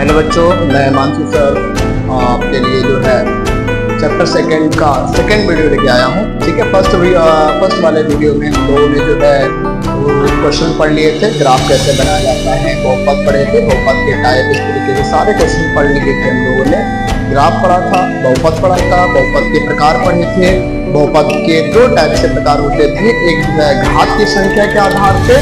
Hello बच्चों, मैं मानसू sir आपके लिए जो है चैप्टर सेकंड का सेकंड वीडियो लेके आया हूँ। ठीक है, फर्स्ट वाले वीडियो में हम लोगों ने जो है क्वेश्चन पढ़ लिए थे, ग्राफ कैसे बनाया जाता है, बहुपद पढ़े थे, बहुपद के टाइप, इस तरीके के सारे क्वेश्चन पढ़ लिए थे हम लोगों ने। ग्राफ पढ़ा था, बहुपद पढ़ा था, बहुपद के प्रकार पढ़े थे। बहुपद के दो टाइप से प्रकार होते थे, एक जो है घात की संख्या के आधार पे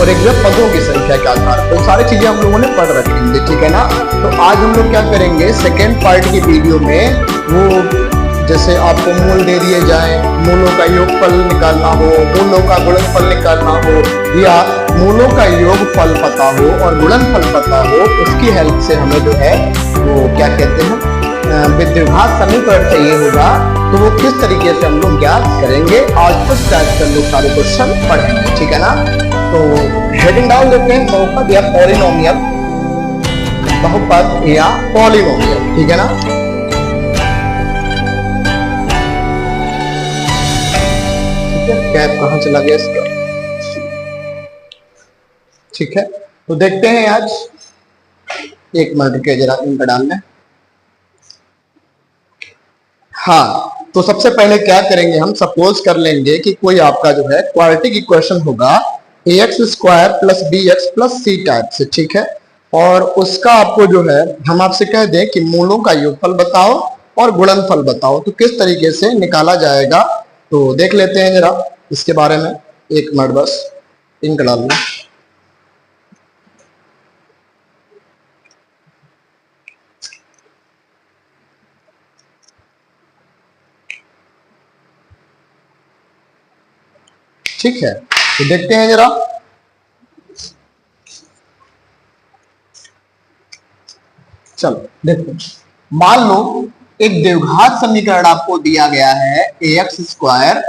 और एक जो है पदों की संख्या के आधार पे। तो सारी चीजें हम लोगों ने पढ़ रखी थी, ठीक है ना। तो आज हम लोग क्या करेंगे, सेकेंड पार्ट की वीडियो में वो जैसे आपको मूल दे दिए जाए, मूलों का योगफल निकालना हो, मूलों का गुणनफल निकालना हो, या मूलों का योगफल पता हो और गुणनफल पता हो, उसकी हेल्प से हमें जो है वो क्या कहते हैं विद्युघात समीकरण चाहिए होगा, तो वो किस तरीके से हम लोग ज्ञात करेंगे। आज फर्स्ट टाइप से हम लोग सारे क्वेश्चन पढ़ेंगे, ठीक है ना। तो हेडिंग डाउन लेते हैं, बहुपद या पॉलिनोमियल, बहुपद या पॉलिनोमियल, ठीक है ना। कैप कहां चला गया इसका, ठीक है। तो देखते हैं आज, एक मिनट के जरा इनका डालना। हाँ, तो सबसे पहले क्या करेंगे, हम सपोज कर लेंगे कि कोई आपका जो है क्वाड्रेटिक इक्वेशन होगा ax square plus bx plus c type से, ठीक है। और उसका आपको जो है हम आपसे कह दें कि मूलों का योगफल बताओ और गुणनफल बताओ, तो किस तरीके से निकाला जाएगा। तो देख लेते हैं जरा इसके बारे में, एक मिनट बस इनका डालना। ठीक है, तो देखते हैं जरा। चलो देखो, मान लो एक द्विघात समीकरण आपको दिया गया है ax square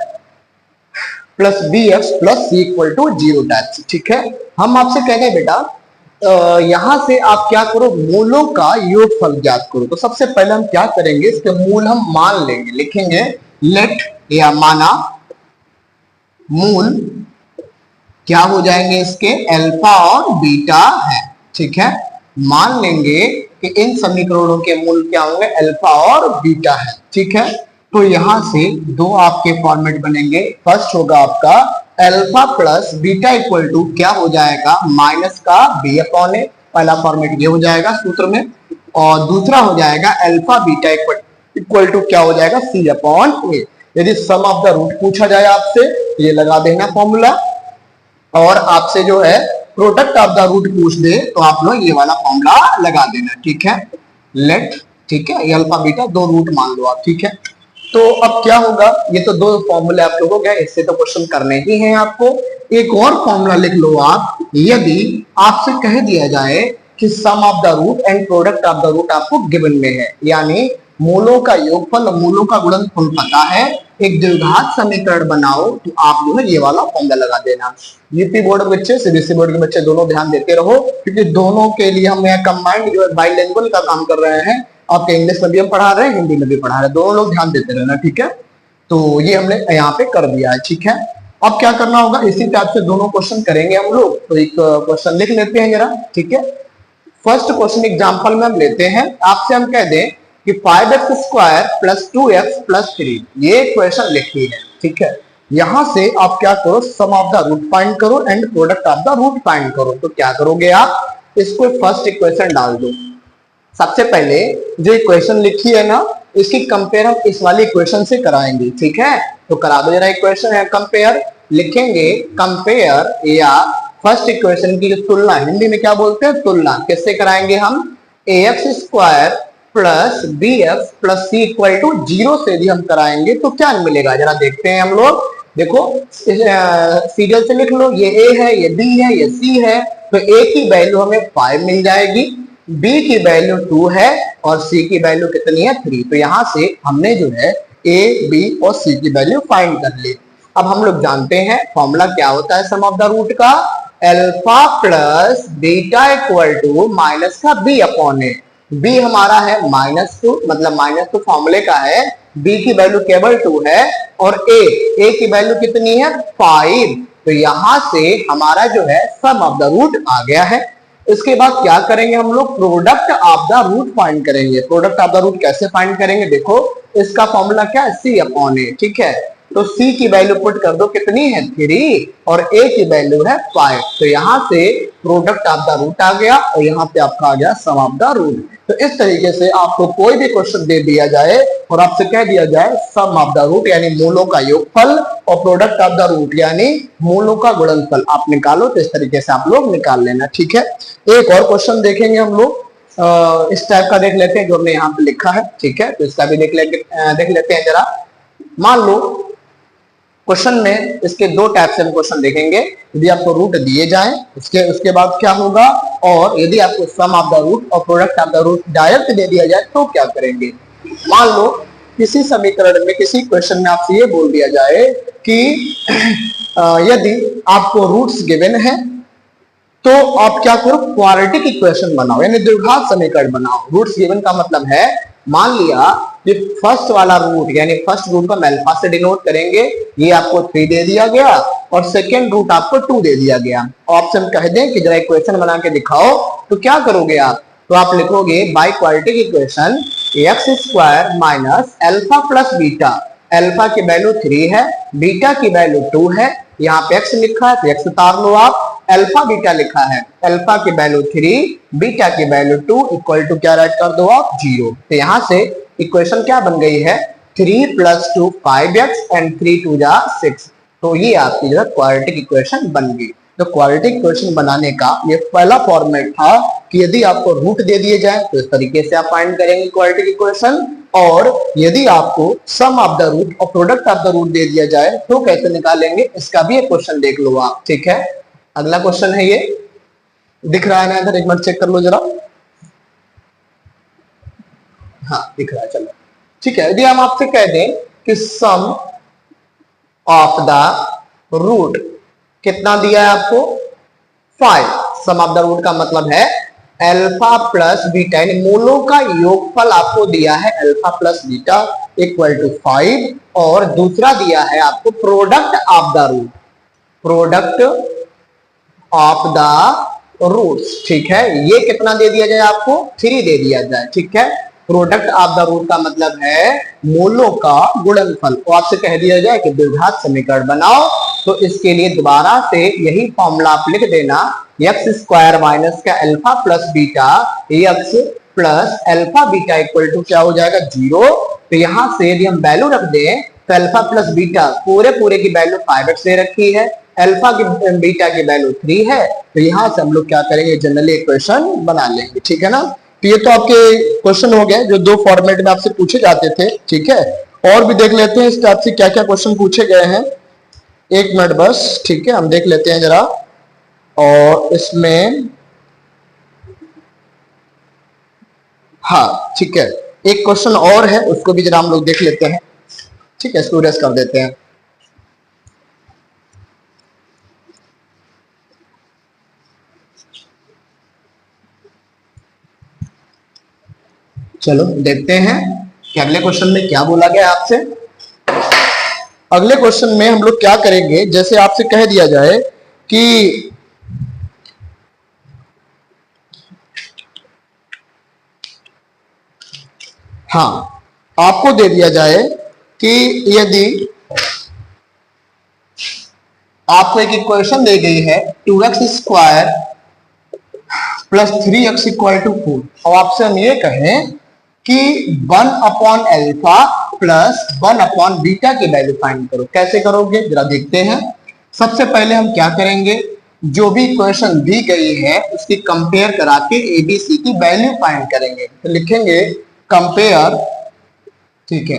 plus bx plus c equal to 0 type से, ठीक है। हम आपसे कह रहे हैं बेटा यहां से आप क्या करो, मूलों का योगफल ज्ञात करो। तो सबसे पहले हम क्या करेंगे, इसके मूल हम मान लेंगे, लिखेंगे लेट या माना मूल क्या हो जाएंगे इसके, अल्फा और बीटा है, ठीक है। मान लेंगे कि इन समीकरणों के मूल क्या होंगे, अल्फा और बीटा है, ठीक है। तो यहां से दो आपके फॉर्मेट बनेंगे। फर्स्ट होगा आपका alpha plus beta equal to क्या हो जाएगा, माइनस का बी अपॉन ए, पहला फॉर्मेट ये हो जाएगा सूत्र में। और दूसरा हो जाएगा अल्फा बीटा इक्वल टू क्या हो जाएगा, सी अपॉन ए। यदि सम ऑफ द रूट पूछा जाए आपसे, ये लगा देना फॉर्मूला, और आपसे जो है प्रोडक्ट ऑफ द रूट पूछ दे तो आप लोग ये वाला फॉर्मूला लगा देना, ठीक है। लेट, ठीक है, ये अल्फा बीटा दो रूट मान लो आप, ठीक है। तो अब क्या होगा, ये तो दो फॉर्मूले आप लोगों के, इससे तो क्वेश्चन करने ही हैं आपको। एक और फॉर्मूला लिख लो आप, यदि आपसे कह दिया जाए कि sum of the root and product of the root आपको गिवन में है, यानी मूलों का योगफल और मूलों का गुणनफल पता है, एक द्विघात समीकरण बनाओ, तो आप जो है ये वाला फॉर्मूला लगा देना। यूपी बोर्ड के बच्चे, सीबीएसई बोर्ड के बच्चे दोनों ध्यान देते रहो, क्योंकि दोनों के लिए हम यहाँ कंबाइंड जो है बाइलिंगुअल का काम कर रहे हैं। आपके इंग्लिश में भी हम पढ़ा रहे हैं, हिंदी में भी पढ़ा रहे हैं, दोनों लोग ध्यान देते रहना, ठीक है। तो ये हमने यहाँ पे कर दिया है, ठीक है। अब क्या करना होगा, इसी टाइप से दोनों क्वेश्चन करेंगे हम लोग। तो एक क्वेश्चन लिख लेते हैं जरा, ठीक है। फर्स्ट क्वेश्चन एग्जाम्पल में हम लेते हैं, आपसे हम कह दें कि 5x square plus 2x plus 3, ये क्वेश्चन लिखी है, ठीक है। यहां से आप क्या करो, sum of the root find करो and product of the root find करो। तो क्या करोगे आप, इसको फर्स्ट इक्वेशन डाल दो। सबसे पहले जो इक्वेशन लिखी है ना, इसकी कंपेयर हम इस वाली इक्वेशन से कराएंगे, ठीक है। तो करा दो जरा, इक्वेशन है कंपेयर, लिखेंगे कंपेयर या फर्स्ट इक्वेशन की जो तुलना, हिंदी में क्या बोलते हैं, तुलना, किससे कराएंगे हम, ax square plus bx plus c equal to 0 से यदि हम कराएंगे तो क्या मिलेगा, जरा देखते हैं हम लोग। देखो सीरियल से लिख लो, ये a है, ये b है, ये c है, तो a की वैल्यू हमें 5 मिल जाएगी, b की वैल्यू 2 है और c की वैल्यू कितनी है, 3। तो यहां से हमने जो है a, b और c की वैल्यू फाइंड कर ली। अब हम लोग जानते हैं फॉर्मूला क्या होता है सम ऑफ द रूट का, alpha plus beta equal to minus का b अपॉन ए। b हमारा है -2, मतलब -2 फॉर्मूले का है, b की वैल्यू केवल 2 है, और a की वैल्यू कितनी है, 5। तो यहां से हमारा जो है सम ऑफ द रूट आ गया है। इसके बाद क्या करेंगे हम लोग, product of the root find करेंगे। प्रोडक्ट ऑफ द रूट कैसे फाइंड करेंगे, देखो इसका फॉर्मूला क्या है, सी अपॉन ए, ठीक है। तो सी की वैल्यू पुट कर दो, कितनी है 3 और ए की वैल्यू है 5। तो यहां से प्रोडक्ट ऑफ द रूट आ गया और यहाँ पे आपका आ गया सम ऑफ द रूट। तो इस तरीके से आपको कोई भी क्वेश्चन दे दिया जाए और आपसे कह दिया जाए सम ऑफ द रूट यानी मूलों का योगफल और प्रोडक्ट ऑफ द रूट यानी मूलों का गुणनफल आप निकालो, तो इस तरीके से आप लोग निकाल लेना, ठीक है। एक और क्वेश्चन देखेंगे हम लोग, इस टाइप का देख लेते हैं जो हमने यहाँ पे लिखा है, ठीक है। तो इसका भी देख लेते हैं जरा। मान लो क्वेश्चन में इसके दो टाइप से हम क्वेश्चन देखेंगे। यदि आपको रूट दिए जाए उसके बाद क्या होगा, और यदि आपको सम ऑफ द रूट और product of the root direct दे दिया जाए तो क्या करेंगे। मान लो किसी समीकरण में, किसी क्वेश्चन में आपसे ये बोल दिया जाए कि यदि आपको रूट्स गिवन है तो आप क्या करो, क्वाड्रेटिक इक्वेशन बनाओ यानी द्विघात समीकरण बनाओ। रूट्स गिवन का मतलब है, मान लिया कि फर्स्ट वाला रूट यानी फर्स्ट रूट को हम अल्फा से डिनोट करेंगे, ये आपको 3 दे दिया गया और सेकेंड रूट आपको 2 दे दिया गया। ऑप्शन कह दें कि जरा इक्वेशन बना के दिखाओ, तो क्या करोगे आप, तो आप लिखोगे by quadratic equation x square minus alpha plus beta. Alpha की वैल्यू 3 है, बीटा की वैल्यू 2 है, यहाँ पे एक्स लिखा है तो एक्स उतार लो आप, अल्फा बीटा लिखा है, अल्फा की वैल्यू 3 बीटा की वैल्यू 2 इक्वल टू क्या राइट कर दो आप 0। तो यहां से इक्वेशन क्या बन गई है, 3 + 2 5x एंड 3 2 जा 6। तो ये आपकी जो है क्वाड्रेटिक इक्वेशन बन गई। तो क्वाड्रेटिक इक्वेशन बनाने का ये पहला फॉर्मेट था कि यदि आपको रूट दे दिए जाए तो इस तरीके से आप फाइंड करेंगे क्वाड्रेटिक इक्वेशन, और यदि आपको सम ऑफ द रूट और प्रोडक्ट ऑफ द रूट दे दिया जाए तो कैसे निकालेंगे, इसका भी एक क्वेश्चन देख लो आप, ठीक है। अगला क्वेश्चन है ये, दिख रहा है ना इधर, एक बार चेक कर लो जरा। हाँ दिख रहा है, चलो ठीक है। यदि हम आपसे कह दें कि सम ऑफ द रूट कितना दिया है आपको 5, सम ऑफ द रूट का मतलब है अल्फा प्लस बीटा यानी मूलों का योगफल आपको दिया है alpha plus beta equal to 5, और दूसरा दिया है आपको product of the root, product of the roots, ठीक है। ये कितना दे दिया जाए आपको 3 दे दिया जाए, ठीक है। प्रोडक्ट ऑफ द रूट का मतलब है मूलों का गुणनफल। तो आपसे कह दिया जाए कि द्विघात समीकरण बनाओ, तो इसके लिए दोबारा से यही फॉर्मूला आप लिख देना, एक्स स्क्वायर माइनस का alpha plus beta X plus alpha beta equal to क्या हो जाएगा 0। तो यहां से यदि हम वैल्यू रख दें तो अल्फा प्लस बीटा पूरे की वैल्यू 5x दे रखी है, अल्फा की बीटा की वैल्यू 3 है, तो यहां से हम लोग क्या करेंगे, जनरली इक्वेशन बना लेंगे, ठीक है ना। तो ये तो आपके क्वेश्चन हो गए जो 2 फॉर्मेट में आपसे पूछे जाते थे, ठीक है। और भी देख लेते हैं इस टाइप से क्या क्या क्वेश्चन पूछे गए हैं, 1 मिनट बस, ठीक है। हम देख लेते हैं जरा, और इसमें हाँ ठीक है, एक क्वेश्चन और है उसको भी जरा हम लोग देख लेते हैं, ठीक है। इसको रेस कर देते हैं। चलो देखते हैं कि अगले क्वेश्चन में क्या बोला गया आपसे। अगले क्वेश्चन में हम लोग क्या करेंगे, जैसे आपसे कह दिया जाए कि हाँ, आपको दे दिया जाए कि यदि आपको एक इक्वेशन दी गई है 2x square plus 3x equal to 4, और आपसे हम ये कहें कि 1 upon alpha plus 1 upon beta की वैल्यू फाइंड करो, कैसे करोगे जरा देखते हैं। सबसे पहले हम क्या करेंगे, जो भी इक्वेशन दी गई है उसकी कंपेयर करा के एबीसी की वैल्यू फाइंड करेंगे। तो लिखेंगे कंपेयर, ठीक है,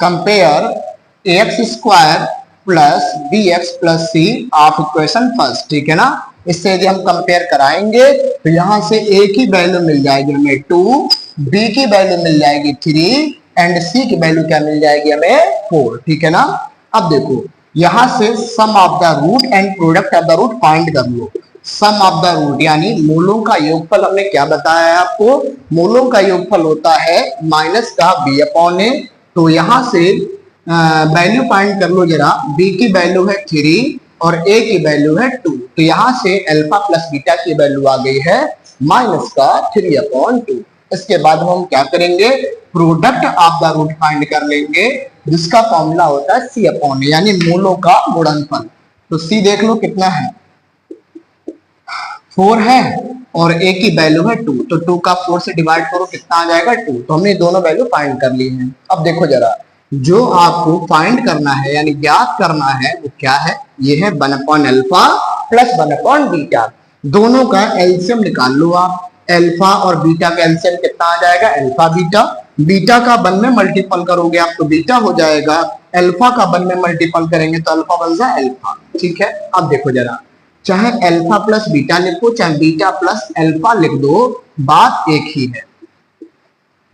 compare X square plus B X plus C of equation first, ठीक है ना। इससे यदि हम कंपेयर कराएंगे तो यहां से ए की वैल्यू मिल जाएगी हमें 2, बी की वैल्यू मिल जाएगी 3 एंड सी की वैल्यू क्या मिल जाएगी हमें 4, ठीक है ना। अब देखो यहां से sum of the root and product of the root find कर लो। सम ऑफ द रूट यानी मूलों का योगफल, हमने क्या बताया है आपको, मूलों का योगफल होता है माइनस का बी अपॉन ए। तो यहां से वैल्यू फाइंड कर लो जरा, बी की वैल्यू है 3 और ए की वैल्यू है 2। तो यहां से अल्फा प्लस बीटा की वैल्यू आ गई है माइनस का 3/2। इसके बाद हम क्या करेंगे, product of the root find कर लेंगे, जिसका फॉर्मूला होता है C/A, यानी मूलों का गुणनफल। तो C देख लो कितना है, 4 है, और a की वैल्यू है 2, तो 2 का 4 से डिवाइड करो, कितना आ जाएगा 2। तो हमने दोनों वैल्यू फाइंड कर ली हैं। अब देखो जरा, जो आपको फाइंड करना है यानी ज्ञात करना है वो क्या है, ये है 1/अल्फा प्लस 1/बीटा। दोनों का एलसीएम निकाल लो आप। अल्फा और बीटा का एलसीएम कितना आ जाएगा, अल्फा बीटा। बीटा का 1 में मल्टीपल करोगे आप तो बीटा हो जाएगा, अल्फा का 1 में मल्टीपल करेंगे तो अल्फा बन जाए अल्फा। ठीक है, अब देखो जरा, चाहे अल्फा प्लस बीटा लिखो चाहे बीटा प्लस अल्फा लिख दो, बात एक ही है।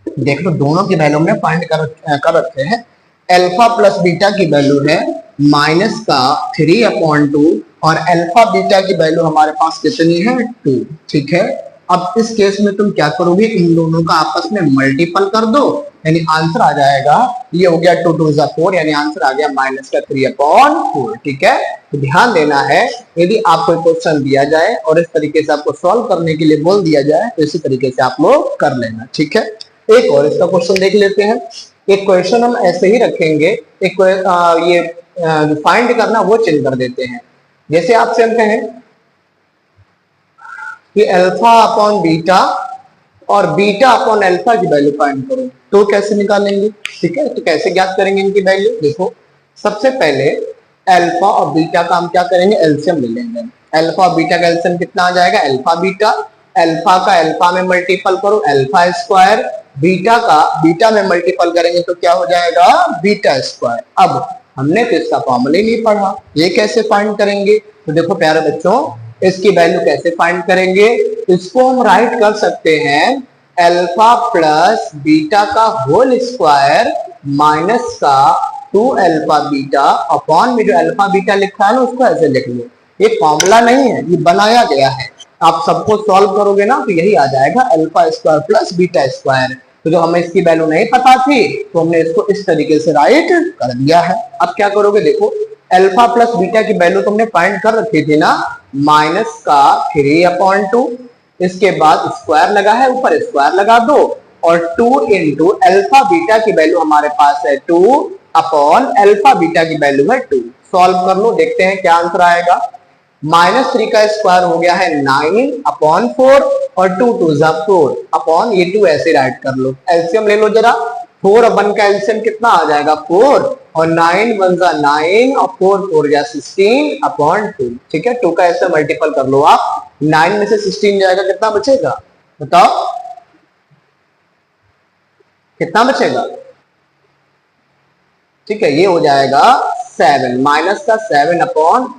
देख लो दोनों की वैल्यू में फाइंड कर रखे हैं। अल्फा प्लस बीटा की वैल्यू है माइनस का 3/2 और अल्फा बीटा की वैल्यू हमारे पास कितनी है 2। ठीक है, अब इस केस में तुम क्या करोगे, इन दोनों का आपस में मल्टीपल कर दो, यानी आंसर आ जाएगा, ये हो गया 2 2 4, यानी आंसर आ गया माइनस का 3/4। ठीक है, तो ध्यान देना है, यदि आपको क्वेश्चन दिया जाए और इस तरीके से आपको सॉल्व करने के लिए बोल दिया जाए तो इसी तरीके से आप लोग कर लेना। ठीक है, एक और इसका क्वेश्चन देख लेते हैं। एक क्वेश्चन हम ऐसे ही रखेंगे, एक ये फाइंड करना वो चेंज कर देते हैं। जैसे आपसे हम कहें कि अल्फा अपॉन बीटा और बीटा अपॉन अल्फा की वैल्यू फाइंड करो, तो कैसे निकालेंगे। ठीक है, तो कैसे ज्ञात करेंगे इनकी वैल्यू, देखो सबसे पहले अल्फा और बीटा का हम क्या करेंगे, एलसीएम ले लेंगे। अल्फा और बीटा का एलसीएम कितना आ जाएगा, अल्फा बीटा। अल्फा का अल्फा में मल्टीपल करो, अल्फा स्क्वायर। बीटा का बीटा में मल्टीपल करेंगे तो क्या हो जाएगा, बीटा स्क्वायर। अब हमने तो इसका फॉर्मूला ही नहीं पढ़ा, ये कैसे फाइंड करेंगे। तो देखो प्यारे बच्चों, इसकी वैल्यू कैसे फाइंड करेंगे, इसको हम राइट कर सकते हैं अल्फा प्लस बीटा का होल स्क्वायर माइनस का 2 अल्फा बीटा अपॉन में जो अल्फा बीटा लिखा है ना उसको ऐसे लिख लो। ये फॉर्मूला नहीं है, ये बनाया गया है। आप सबको सॉल्व करोगे ना तो यही आ जाएगा alpha square plus beta square. तो जो हमें इसकी वैल्यू नहीं पता थी तो हमने इसको इस तरीके से राइट कर दिया है। अब क्या करोगे, देखो अल्फा प्लस बीटा की वैल्यू तुमने फाइंड कर रखी थी ना, माइनस का 3/2, इसके बाद स्क्वायर लगा है ऊपर स्क्वायर लगा दो, और 2 इंटू अल्फा बीटा की वैल्यू हमारे पास है 2 अपॉन अल्फा बीटा की वैल्यू है 2। सॉल्व कर लो, देखते हैं क्या आंसर आएगा। -3 का स्क्वायर हो गया है 9/4 और 2 2 4 अपॉन ये 2 ऐसे राइट कर लो। एलसीएम ले लो जरा, 4 और 1 का एलसीएम कितना आ जाएगा 4, और 9 1 जा 9 और 4 4 जा 16 अपॉन 2। ठीक है, 2 का ऐसे मल्टीपल कर लो आप, 9 में से 16 जाएगा कितना बचेगा, बताओ कितना बचेगा। ठीक है, ये हो जाएगा 7, माइनस का 7 अपॉन।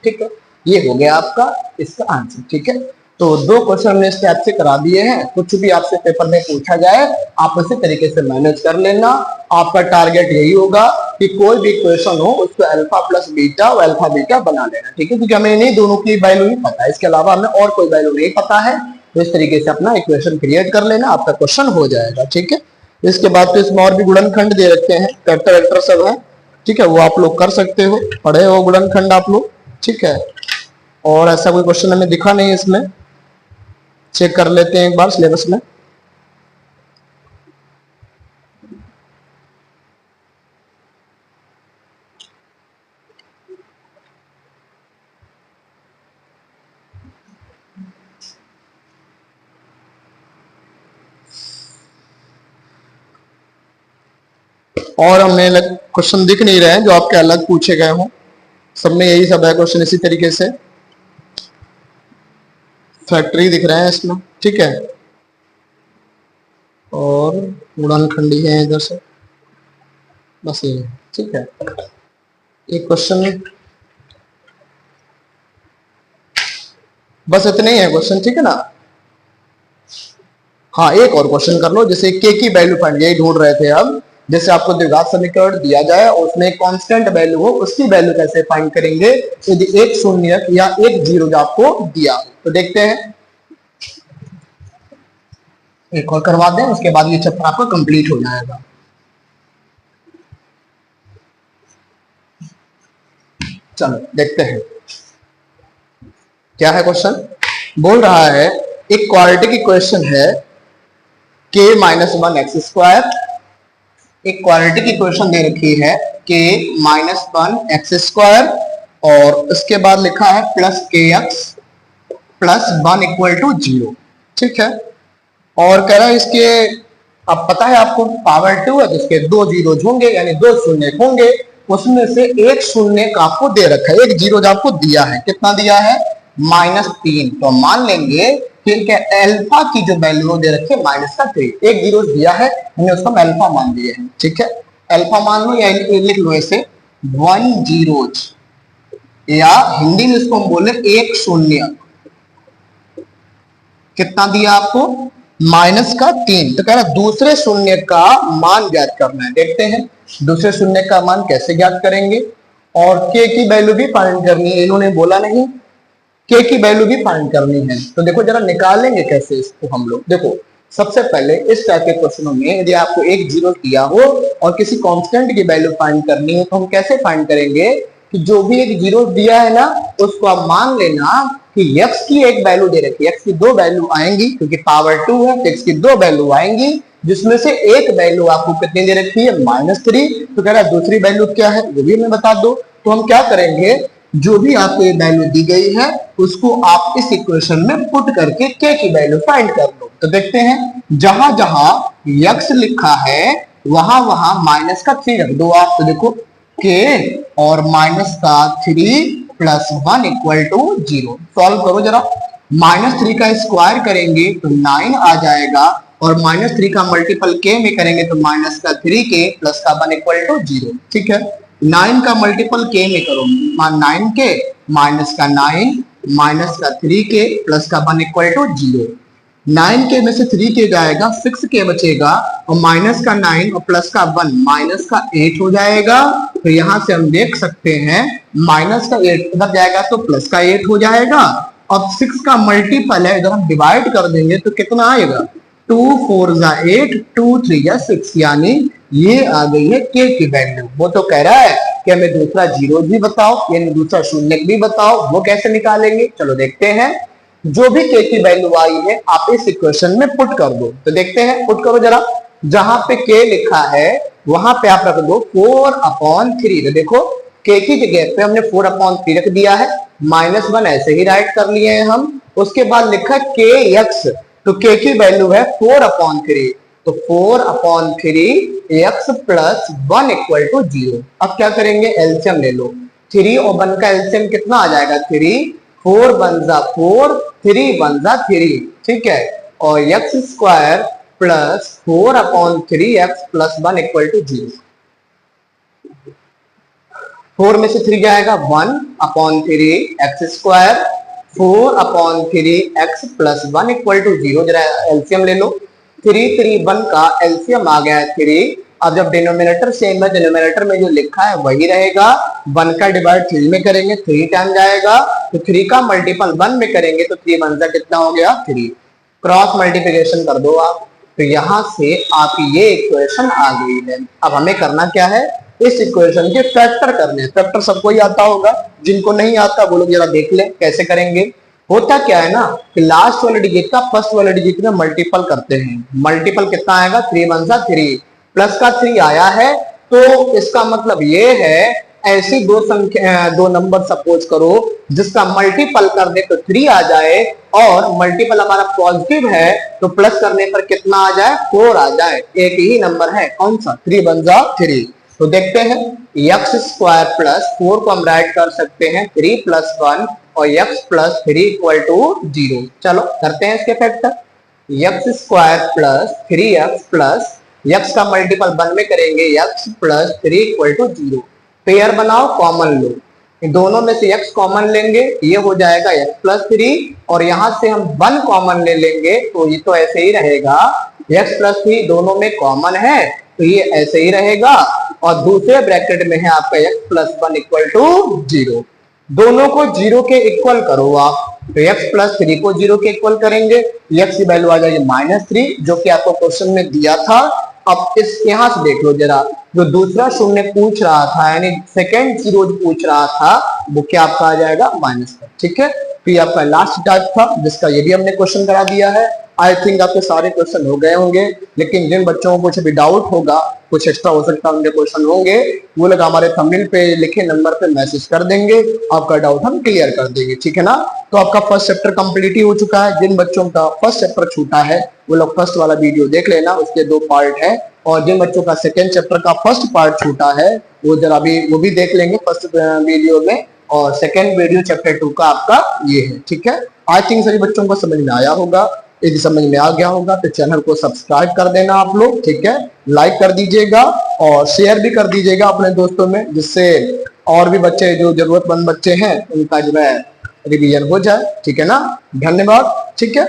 ठीक है, ये हो गया आपका इसका आंसर। ठीक है, तो 2 क्वेश्चन हमने इस टाइप से करा दिए हैं। कुछ भी आपसे पेपर में पूछा जाए आप इसी तरीके से मैनेज कर लेना। आपका टारगेट यही होगा कि कोई भी क्वेश्चन हो उसको अल्फा प्लस बीटा और अल्फा बीटा बना लेना। ठीक है, क्योंकि हमें इन्हीं दोनों की वैल्यू नहीं पता है, इसके अलावा हमें और कोई वैल्यू नहीं पता है। तो इस तरीके से अपना इक्वेशन क्रिएट कर लेना, आपका क्वेश्चन हो जाएगा। ठीक है, इसके बाद तो इसमें और भी गुणनखंड दे रखे हैं, वेक्टर वेक्टर सब है। ठीक है, वो आप लोग कर सकते हो, पढ़े हो गुणनखंड आप लोग। ठीक है, और ऐसा कोई क्वेश्चन हमें दिखा नहीं इसमें, चेक कर लेते हैं एक बार सिलेबस में। और हमें क्वेश्चन दिख नहीं रहे हैं जो आपके अलग पूछे गए हों, सब में यही सब है क्वेश्चन इसी तरीके से। फैक्ट्री दिख रहे हैं इसमें। ठीक है, और गुणनखंडी है इधर से, बस ये। ठीक है, एक क्वेश्चन बस इतने ही है क्वेश्चन। ठीक है ना, हाँ एक और क्वेश्चन कर लो, जैसे के की वैल्यू फाइंड, यही ढूंढ रहे थे अब। जैसे आपको द्विघात समीकरण दिया जाए और उसमें कांस्टेंट वैल्यू हो, उसकी वैल्यू कैसे फाइंड करेंगे यदि एक शून्य या एक जीरो आपको दिया हो। तो देखते हैं, एक और करवा दें, उसके बाद ये चैप्टर आपका कंप्लीट हो जाएगा। चलो देखते हैं क्या है क्वेश्चन। बोल रहा है एक क्वाड्रेटिक इक्वेशन है k minus one X square, एक क्वाड्रेटिक इक्वेशन दे रखी है k minus one X square और उसके बाद लिखा है plus K X plus one equal to zero. ठीक है, और कह रहा है इसके, अब पता है आपको पावर टू है तो इसके दो जीरो होंगे यानी दो शून्य होंगे, उसमें से एक शून्य का आपको दे रखा है, एक जीरो आपको दिया है, कितना दिया है -3। तो मान लेंगे कि अल्फा की जो वैल्यू दे रखी है -3, एक जीरो दिया है हमने उसको अल्फा मान लिया है। ठीक है, अल्फा मान लो या लिख लो ऐसे 1 जीरो, या हिंदी में इसको हम बोले एक शून्य, कितना दिया आपको -3। तो कह रहा दूसरे शून्य का मान ज्ञात करना है। देखते हैं दूसरे शून्य का मान कैसे ज्ञात करेंगे, और के की वैल्यू भी फाइंड करनी है, इन्होंने बोला नहीं के की वैल्यू भी फाइंड करनी है। तो देखो जरा निकालेंगे कैसे इसको हम लोग। देखो सबसे पहले इस टाइप के क्वेश्चनों में यदि आपको एक जीरो दिया हो और किसी कांस्टेंट की वैल्यू फाइंड करनी है तो हम कैसे फाइंड करेंगे कि जो भी एक जीरो दिया है ना उसको आप मान लेना कि x की एक वैल्यू दे रखी है, x की दो वैल्यू आएंगी क्योंकि पावर 2 है तो x की दो वैल्यू आएंगी, जिसमें से एक वैल्यू आपको कितनी दे रखी है -3। तो कह रहा है दूसरी वैल्यू क्या है वो भी हमें बता दो। तो हम क्या करेंगे, जो भी आपको ये वैल्यू दी गई है उसको आप इस इक्वेशन में पुट करके k की वैल्यू फाइंड कर लो। तो देखते हैं जहां जहां x लिखा है वहां वहां माइनस का 3 रख दो आप। तो देखो k और माइनस का 3 प्लस 1 इक्वल टू 0। सॉल्व करो जरा, -3 का स्क्वायर करेंगे तो 9 आ जाएगा और -3 का मल्टीपल k में करेंगे तो माइनस का 3k प्लस का 1 इक्वल टू 0। ठीक है, 9 का मल्टीपल k में करो 9k माइनस का 9 माइनस का 3k प्लस का 1 इक्वल टू 0। 9k में से 3k जाएगा 6k बचेगा और माइनस का 9 और प्लस का 1 माइनस का 8 हो जाएगा। तो यहां से हम देख सकते हैं माइनस का 8 इधर जाएगा तो प्लस का 8 हो जाएगा। अब 6 का मल्टीपल है, इधर हम डिवाइड कर देंगे तो कितना आएगा 2 4 8 2 3 6, यानी ये आ गई है k की वैल्यू। वो तो कह रहा है कि हमें दूसरा जीरो भी बताओ यानी दूसरा शून्य भी बताओ, वो कैसे निकालेंगे चलो देखते हैं। जो भी k की वैल्यू आई है आप इस इक्वेशन में पुट कर दो। तो देखते हैं, पुट करो जरा, जहां पे k लिखा है वहां पे आप रख दो 4/3। तो देखो k की जगह पे हमने 4/3 रख दिया है, -1 ऐसे ही राइट कर लिए हैं हम। उसके बाद लिखा kx, तो k की वैल्यू है 4/3, तो 4/3 x प्लस 1 इक्वल टू 0। अब क्या करेंगे, एलसीएम ले लो, 3 और 1 का एलसीएम कितना आ जाएगा 3, 4 1 जा 4, 3 1 जा 3। ठीक है, और x square plus 4/3 x plus 1 equal to 0। 4 में से 3 जाएगा 1/3 x square, 4/3 x plus 1 equal to 0। जरा एलसीएम ले लो, 3 3 1 का एलसीएम आ गया है 3। अब जब डिनोमिनेटर सेम है, डिनोमिनेटर में जो लिखा है वही रहेगा। 1 का डिवाइड 3 में करेंगे 3 टाइम जाएगा, तो 3 का मल्टीपल 1 में करेंगे तो 3 1 जा कितना हो गया 3। क्रॉस मल्टीप्लिकेशन कर दो आप, तो यहां से आपकी ये इक्वेशन आ गई है। अब हमें करना क्या है, इस इक्वेशन के फैक्टर करने हैं। फैक्टर सबको ही आता होगा, जिनको नहीं आता वो लोग जरा देख ले कैसे करेंगे। होता क्या है ना कि लास्ट वाले डिजिट का फर्स्ट वाले डिजिट में मल्टीपल करते हैं। मल्टीपल कितना आएगा 3 1 जा 3, प्लस का 3 आया है तो इसका मतलब ये है ऐसी दो नंबर सपोज करो जिसका मल्टीपल कर दे तो 3 आ जाए, और मल्टीपल हमारा पॉजिटिव है तो प्लस करने पर कितना आ जाए 4 आ जाए। एक ही नंबर है कौन सा 3 1 जा 3। तो देखते हैं x स्क्वायर प्लस 4 को हम राइट कर सकते हैं 3 प्लस 1 और x प्लस 3 इक्वल टू 0। चलो करते हैं इसके factor, x square plus 3x plus x का मल्टीपल 1 में करेंगे x plus 3 equal to 0। Pair बनाओ, कॉमन लो, दोनों में से x कॉमन लेंगे ये हो जाएगा x प्लस 3, और यहां से हम 1 कॉमन ले लेंगे तो ये तो ऐसे ही रहेगा, x प्लस 3 दोनों में कॉमन है तो ये ऐसे ही रहेगा, और दूसरे ब्रैकेट में है आपका x प्लस 1 इक्वल टू 0। दोनों को 0 के इक्वल करो आप, तो x प्लस 3 को 0 के इक्वल करेंगे, x की वैल्यू आ जाएगी -3 जो कि आपको क्वेश्चन में दिया था। अब इस यहां से देख लो जरा, जो दूसरा शून्य पूछ रहा था यानी सेकंड जीरो पूछ रहा था वो क्या आपका आ जाएगा -1। ठीक है, तो ये आपका लास्ट टाइप था जिसका ये भी हमने क्वेश्चन करा दिया है। आई थिंक आपके सारे क्वेश्चन हो गए होंगे, लेकिन जिन बच्चों को कुछ भी डाउट होगा, कुछ एक्स्ट्रा हो सकता है उनके क्वेश्चन होंगे, वो लोग हमारे थंबनेल पे लिखे नंबर पे मैसेज कर देंगे, आपका डाउट हम क्लियर कर देंगे, ठीक है ना। तो आपका फर्स्ट चैप्टर कंप्लीट ही हो चुका है। जिन बच्चों का फर्स्ट चैप्टर छूटा है वो लोग फर्स्ट वाला वीडियो देख लेना, उसके 2 पार्ट है। और जिन बच्चों का सेकेंड चैप्टर का फर्स्ट पार्ट छूटा है वो जरा भी वो भी देख लेंगे फर्स्ट वीडियो में। और सेकेंड वीडियो चैप्टर 2 का आपका ये है, ठीक है। आई थिंक सभी बच्चों को समझ में आया होगा। यदि समझ में आ गया होगा तो चैनल को सब्सक्राइब कर देना आप लोग, ठीक है। लाइक कर दीजिएगा और शेयर भी कर दीजिएगा अपने दोस्तों में, जिससे और भी बच्चे जो जरूरतमंद बच्चे हैं उनका जो है रिवीजन हो जाए, ठीक है ना। धन्यवाद, ठीक है।